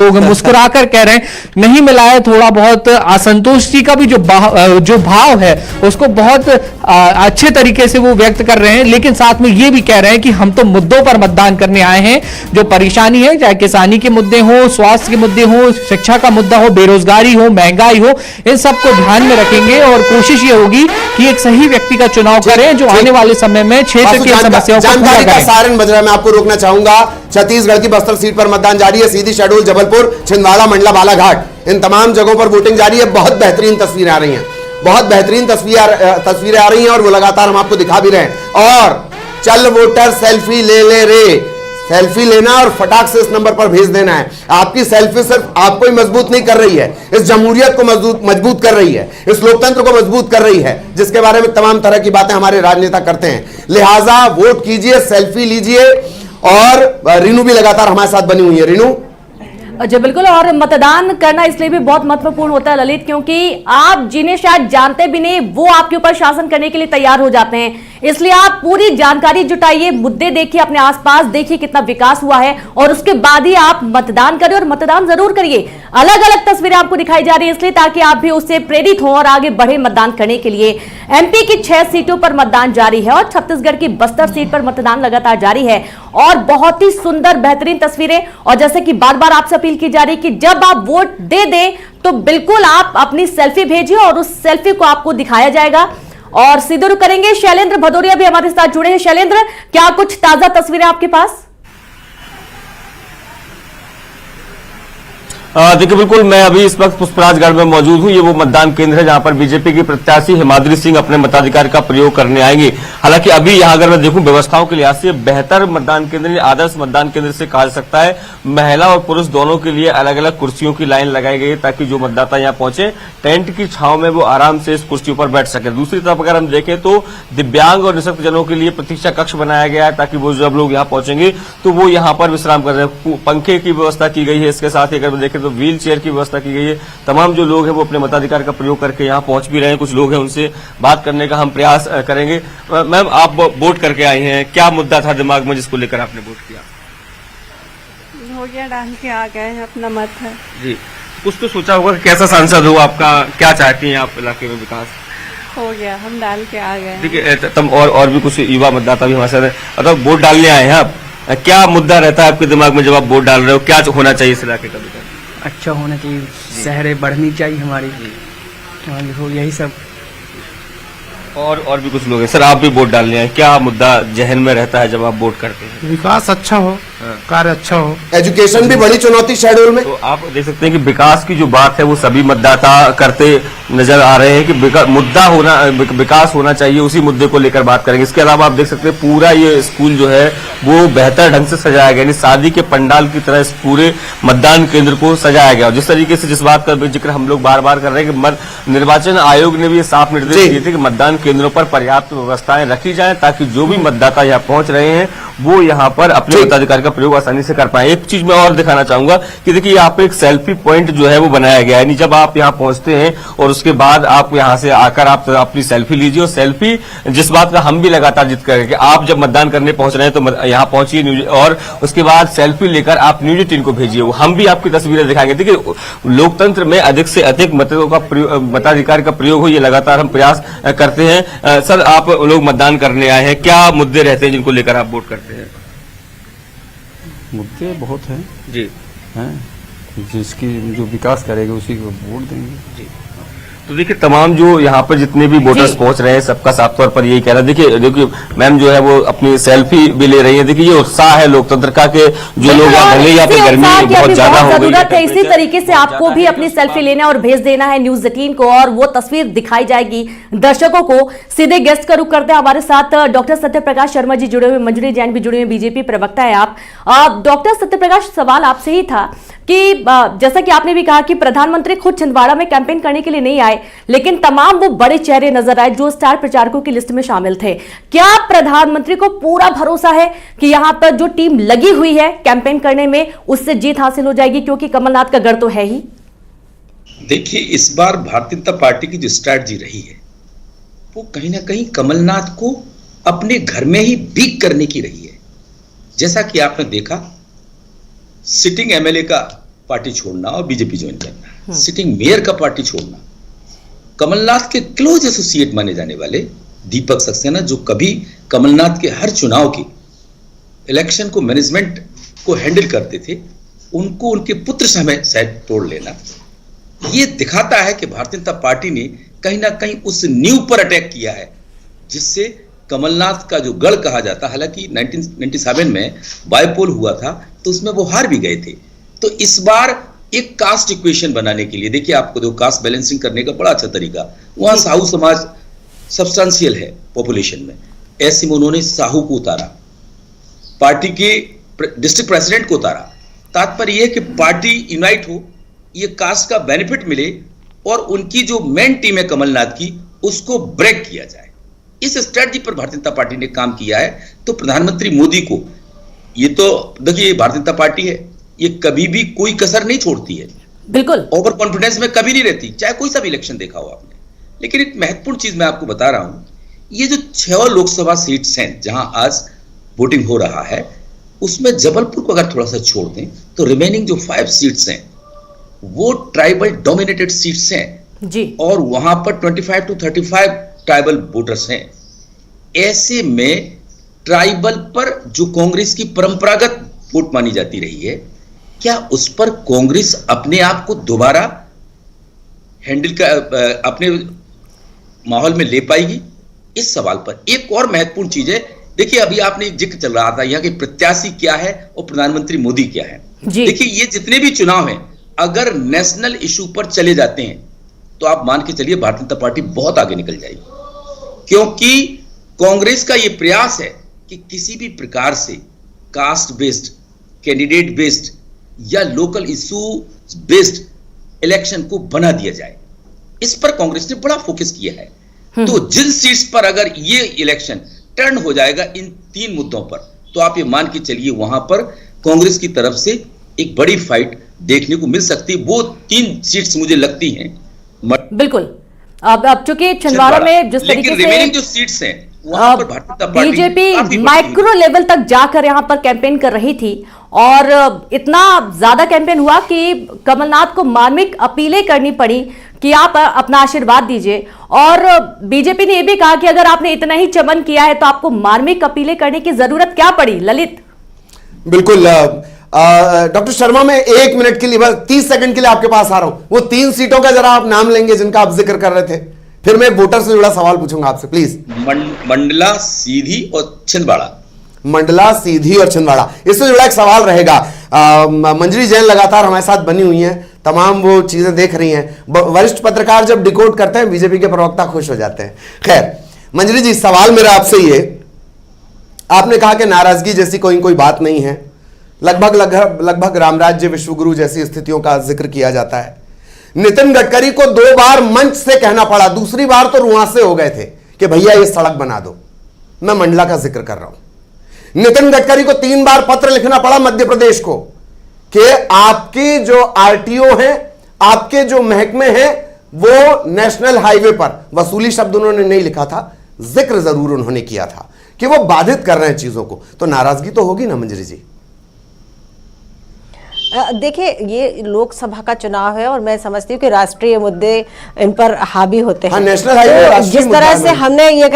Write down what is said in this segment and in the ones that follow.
लोग मुस्कुराकर कह रहे हैं नहीं मिला है। थोड़ा बहुत असंतुष्टि का भी जो भाव है उसको बहुत अच्छे तरीके से वो व्यक्त कर रहे हैं, लेकिन साथ में ये भी कह रहे हैं कि हम तो मुद्दों पर मतदान करने आए हैं। जो परेशानी है, चाहे किसानी के मुद्दे हो, स्वास्थ्य के मुद्दे हो, शिक्षा का मुद्दा हो, बेरोजगारी हो, महंगाई हो, इन सबको ध्यान में रखेंगे और कोशिश ये होगी कि एक सही व्यक्ति का चुनाव करें जो आने वाले समय में क्षेत्र की समस्याओं को पूरा करें। सारण बज रहा, मैं आपको रोकना चाहूंगा। छत्तीसगढ़ की बस्तर सीट पर मतदान जारी है, सीधी शेड्यूल जबलपुर, छिंदवाड़ा, मंडला, बालाघाट, इन तमाम जगहों पर वोटिंग जारी है। बहुत बेहतरीन तस्वीरें आ रही हैं, बहुत बेहतरीन तस्वीरें आ रही हैं और वो लगातार हम आपको दिखा भी रहे हैं। और चल वोटर सेल्फी ले ले रे, सेल्फी लेना और फटाक से इस नंबर पर भेज देना है। आपकी सेल्फी सिर्फ आपको ही मजबूत नहीं कर रही है, इस जमहूरियत को मजबूत कर रही है, इस लोकतंत्र को मजबूत कर रही है, जिसके बारे में तमाम तरह की बातें हमारे राजनेता करते हैं। लिहाजा वोट कीजिए, सेल्फी लीजिए। और रीनू भी लगातार हमारे साथ बनी हुई है। रीनू जी बिल्कुल, और मतदान करना इसलिए भी बहुत महत्वपूर्ण होता है ललित, क्योंकि आप जिन्हें शायद जानते भी नहीं वो आपके ऊपर शासन करने के लिए तैयार हो जाते हैं। इसलिए आप पूरी जानकारी जुटाइए, मुद्दे देखिए, अपने आसपास देखिए कितना विकास हुआ है और उसके बाद ही आप मतदान करें और मतदान जरूर करिए। अलग अलग तस्वीरें आपको दिखाई जा रही है इसलिए ताकि आप भी उससे प्रेरित हो और आगे बढ़े मतदान करने के लिए। एमपी की 6 सीटों पर मतदान जारी है और छत्तीसगढ़ की बस्तर सीट पर मतदान लगातार जारी है और बहुत ही सुंदर बेहतरीन तस्वीरें। और जैसे कि बार बार आपसे अपील की जा रही है कि जब आप वोट दे दें तो बिल्कुल आप अपनी सेल्फी भेजिए और उस सेल्फी को आपको दिखाया जाएगा। और सीधे रुक करेंगे, शैलेंद्र भदौरिया भी हमारे साथ जुड़े हैं। शैलेंद्र, क्या कुछ ताजा तस्वीरें आपके पास? देखिए बिल्कुल, मैं अभी इस वक्त पुष्पराजगढ़ में मौजूद हूँ। ये वो मतदान केंद्र है जहां पर बीजेपी की प्रत्याशी हिमाद्री सिंह अपने मताधिकार का प्रयोग करने आएंगे। हालांकि अभी यहां अगर मैं देखूं व्यवस्थाओं के लिहाज से बेहतर मतदान केंद्र, आदर्श मतदान केंद्र से कहा जा सकता है। महिला और पुरुष दोनों के लिए अलग अलग कुर्सियों की लाइन लगाई गई है ताकि जो मतदाता यहाँ पहुंचे टेंट की छांव में वो आराम से इस कुर्सियों पर बैठ सके। दूसरी तरफ अगर हम देखें तो दिव्यांग और निःशक्त जनों के लिए प्रतीक्षा कक्ष बनाया गया है ताकि वो जब लोग यहाँ पहुंचेंगे तो वो यहाँ पर विश्राम कर रहे हैं। पंखे की व्यवस्था की गई है। इसके साथ ही अगर देखें तो व्हील चेयर की व्यवस्था की गई है। तमाम जो लोग हैं वो अपने मताधिकार का प्रयोग करके यहाँ पहुंच भी रहे हैं। कुछ लोग हैं उनसे बात करने का हम प्रयास करेंगे। मैम, आप वोट करके आई हैं, क्या मुद्दा था दिमाग में जिसको लेकर आपने वोट किया? हो गया, डाल के आ गए हैं, अपना मत है जी। कुछ तो सोचा होगा कि कैसा सांसद हो आपका, क्या चाहती हैं आप इलाके में विकास? हो गया, हम डाल के आ गए। देखिए तब और भी कुछ युवा मतदाता भी हमारे साथ है। मतलब वोट डालने आए हैं आप, क्या मुद्दा रहता है आपके दिमाग में जब आप वोट डाल रहे हो? क्या होना चाहिए इस इलाके का विकास? अच्छा होना चाहिए, शहरें बढ़नी चाहिए हमारी, यही सब। और भी कुछ लोग हैं। सर, आप भी वोट डालने आए, क्या मुद्दा जहन में रहता है जब आप वोट करते हैं? विकास अच्छा हो, कार्य अच्छा हो। एजुकेशन भी बड़ी चुनौती शेड्यूल में। तो आप देख सकते हैं कि विकास की जो बात है वो सभी मतदाता करते नजर आ रहे हैं कि मुद्दा होना, विकास होना चाहिए, उसी मुद्दे को लेकर बात करेंगे। इसके अलावा आप देख सकते हैं पूरा ये स्कूल जो है वो बेहतर ढंग से सजाया गया, यानी शादी के पंडाल की तरह इस पूरे मतदान केंद्र को सजाया गया। जिस तरीके से जिस बात का जिक्र हम लोग बार बार कर रहे हैं कि निर्वाचन आयोग ने भी ये साफ निर्देश दिए थे कि मतदान केंद्रों पर पर्याप्त व्यवस्थाएं रखी जाएं ताकि जो भी मतदाता यहाँ पहुंच रहे हैं वो यहाँ पर अपने मताधिकार का प्रयोग आसानी से कर पाए। एक चीज मैं और दिखाना चाहूंगा कि देखिए यहाँ पे एक सेल्फी पॉइंट जो है वो बनाया गया है। जब आप यहाँ पहुंचते हैं और उसके बाद आप यहाँ से आकर आप अपनी सेल्फी लीजिए। और सेल्फी जिस बात का हम भी लगातार जिक्र करें कि आप जब मतदान करने पहुंच रहे हैं तो यहाँ पहुंचिए और उसके बाद सेल्फी लेकर आप न्यूज 18 को भेजिए। हम भी आपकी तस्वीरें दिखाएंगे। देखिए लोकतंत्र में अधिक से अधिक मताधिकार का प्रयोग हो, ये लगातार हम प्रयास करते हैं। सर, आप लोग मतदान करने आए हैं, क्या मुद्दे रहते हैं जिनको लेकर आप वोट करते हैं? मुद्दे बहुत हैं जी, हैं, जिसकी जो विकास करेगा उसी को वोट देंगे जी। तो देखिए तमाम जो यहाँ पर जितने भी वोटर्स पहुंच रहे हैं सबका साफ तौर पर यही कह रहा है। देखिए मैम जो है वो अपनी सेल्फी भी ले रही है। देखिए ये उत्साह है लोकतंत्र का कि जो लोग यहाँ पे गर्मी बहुत ज्यादा हो गई है, इसी तरीके से आपको भी अपनी सेल्फी लेना और भेज देना है न्यूज 18 को और वो तस्वीर दिखाई जाएगी दर्शकों को। सीधे गेस्ट का रुख करते हैं, हमारे साथ डॉक्टर सत्यप्रकाश शर्मा जी जुड़े हुए, मंजरी जैन भी जुड़े हुए, बीजेपी प्रवक्ता है आप। डॉक्टर सत्यप्रकाश, सवाल आपसे ही था कि जैसा कि आपने भी कहा कि प्रधानमंत्री खुद छिंदवाड़ा में कैंपेन करने के लिए नहीं आए, लेकिन तमाम वो बड़े चेहरे नजर आए जो स्टार प्रचारकों की लिस्ट में शामिल थे। क्या प्रधानमंत्री को पूरा भरोसा है कि यहां पर जो टीम लगी हुई है कैंपेन करने में उससे जीत हासिल हो जाएगी, क्योंकि कमलनाथ का गढ़ तो है ही? देखिए, इस बार भारतीय जनता पार्टी की जो स्ट्रैटेजी रही है वो कहीं ना कहीं कमलनाथ को अपने घर में ही वीक करने की रही है। जैसा कि आपने देखा सिटिंग एमएलए का पार्टी छोड़ना और बीजेपी ज्वाइन करना, सिटिंग मेयर का पार्टी छोड़ना, कमलनाथ के क्लोज एसोसिएट माने जाने वाले दीपक सक्सेना, जो कभी कमलनाथ के हर चुनाव के इलेक्शन को मैनेजमेंट को हैंडल करते थे, उनको उनके पुत्र समय शायद तोड़ लेना, ये दिखाता है कि भारतीय जनता पार्टी ने कहीं ना कहीं उस नींव पर अटैक किया है जिससे कमलनाथ का जो गढ़ कहा जाता, हालांकि 1997 में बायपोल हुआ था तो उसमें वो हार भी गए थे। तो इस बार एक कास्ट इक्वेशन बनाने के लिए, देखिए आपको दो कास्ट बैलेंसिंग करने का बड़ा अच्छा तरीका, वहां साहू समाज सब्सटेंशियल है पॉपुलेशन में, ऐसे में उन्होंने साहू को उतारा, पार्टी के डिस्ट्रिक्ट प्रेसिडेंट को उतारा। तात्पर्य यह कि पार्टी यूनाइट हो, ये कास्ट का बेनिफिट मिले और उनकी जो मेन टीम है कमलनाथ की, उसको ब्रेक किया जाए। इस स्ट्रेटजी पर भारतीय जनता पार्टी ने काम किया है। तो प्रधानमंत्री मोदी को, ये तो देखिए भारतीय जनता पार्टी है, ये कभी भी कोई कसर नहीं छोड़ती है, बिल्कुल ओवर कॉन्फिडेंस में कभी नहीं रहती, चाहे कोई सा भी इलेक्शन देखा हो आपने। लेकिन एक महत्वपूर्ण चीज मैं आपको बता रहा हूं, ये जो 6 लोकसभा सीट्स हैं जहां आज वोटिंग हो रहा है, उसमें जबलपुर को अगर थोड़ा सा छोड़ दें तो रिमेनिंग जो 5 सीट्स हैं वो ट्राइबल डोमिनेटेड सीट्स हैं जी, और वहां पर 25 to 35 ट्राइबल वोटर्स हैं। ऐसे में ट्राइबल पर जो कांग्रेस की परंपरागत वोट मानी जाती रही है, क्या उस पर कांग्रेस अपने आप को दोबारा हैंडल कर अपने माहौल में ले पाएगी? इस सवाल पर एक और महत्वपूर्ण चीज है, देखिए अभी आपने एक जिक्र चल रहा था यहाँ के प्रत्याशी क्या है और प्रधानमंत्री मोदी क्या है। देखिए ये जितने भी चुनाव हैं, अगर नेशनल इशू पर चले जाते हैं तो आप मान के चलिए भारतीय जनता पार्टी बहुत आगे निकल जाएगी, क्योंकि कांग्रेस का यह प्रयास है कि किसी भी प्रकार से कास्ट बेस्ड, कैंडिडेट बेस्ड या लोकल इशू बेस्ड इलेक्शन को बना दिया जाए। इस पर कांग्रेस ने बड़ा फोकस किया है। तो जिन सीट्स पर अगर ये इलेक्शन टर्न हो जाएगा इन 3 मुद्दों पर, तो आप ये मान के चलिए वहां पर कांग्रेस की तरफ से एक बड़ी फाइट देखने को मिल सकती है। वो 3 सीट्स मुझे लगती हैं बिल्कुल। अब चूंकि छिंदवाड़ा में जिस तरीके से रिमेनिंग जो सीट्स हैं वहां पर Bharatiya Janata party BJP micro level तक जाकर यहां पर कैंपेन कर रही थी और इतना ज्यादा कैंपेन हुआ कि कमलनाथ को मार्मिक अपीलें करनी पड़ी कि आप अपना आशीर्वाद दीजिए। और बीजेपी ने यह भी कहा कि अगर आपने इतना ही चमन किया है तो आपको मार्मिक अपीलें करने की जरूरत क्या पड़ी? ललित, बिल्कुल डॉक्टर शर्मा, मैं 1 मिनट के लिए, बस 30 सेकंड के लिए आपके पास आ रहा हूं। वो 3 सीटों का जरा आप नाम लेंगे जिनका आप जिक्र कर रहे थे, फिर मैं वोटर से जुड़ा सवाल पूछूंगा आपसे, प्लीज। मंडला, सीधी और छिंदवाड़ा। मंडला, सीधी और छिंदवाड़ा, इससे जुड़ा एक सवाल रहेगा। मंजरी जैन लगातार हमारे साथ बनी हुई हैं, तमाम वो चीजें देख रही हैं। वरिष्ठ पत्रकार जब डिकोड करते हैं, बीजेपी के प्रवक्ता खुश हो जाते हैं। खैर मंजरी जी, सवाल मेरा आपसे ये, आपने कहा कि नाराजगी जैसी कोई बात नहीं है, लगभग रामराज्य विश्वगुरु जैसी स्थितियों का जिक्र किया जाता है। नितिन गडकरी को 2 बार मंच से कहना पड़ा, दूसरी बार तो रुआंसे हो गए थे कि भैया ये सड़क बना दो। मैं मंडला का जिक्र कर रहा हूं। नितिन गडकरी को 3 बार पत्र लिखना पड़ा मध्य प्रदेश को कि आपके जो आरटीओ हैं, आपके जो महकमे हैं, वो नेशनल हाईवे पर, वसूली शब्द उन्होंने नहीं लिखा था, जिक्र जरूर उन्होंने किया था कि वो बाधित कर रहे हैं चीजों को। तो नाराजगी तो होगी ना मंजरी जी? देखिए, ये लोकसभा का चुनाव है और मैं समझती हूँ कि राष्ट्रीय मुद्दे इन पर हावी होते हैं। नेशनल हाईवे तो जिस तरह से हमने ये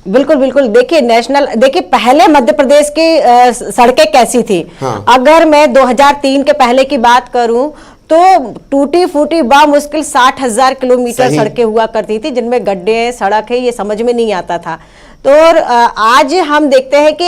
बिल्कुल देखिए पहले मध्य प्रदेश की सड़कें कैसी थी। अगर मैं 2003 के पहले की बात करूं तो टूटी फूटी मुश्किल 60,000 किलोमीटर सड़कें हुआ करती थी जिनमें गड्ढे हैं, सड़क है, ये समझ में नहीं आता था। तो आज हम देखते हैं कि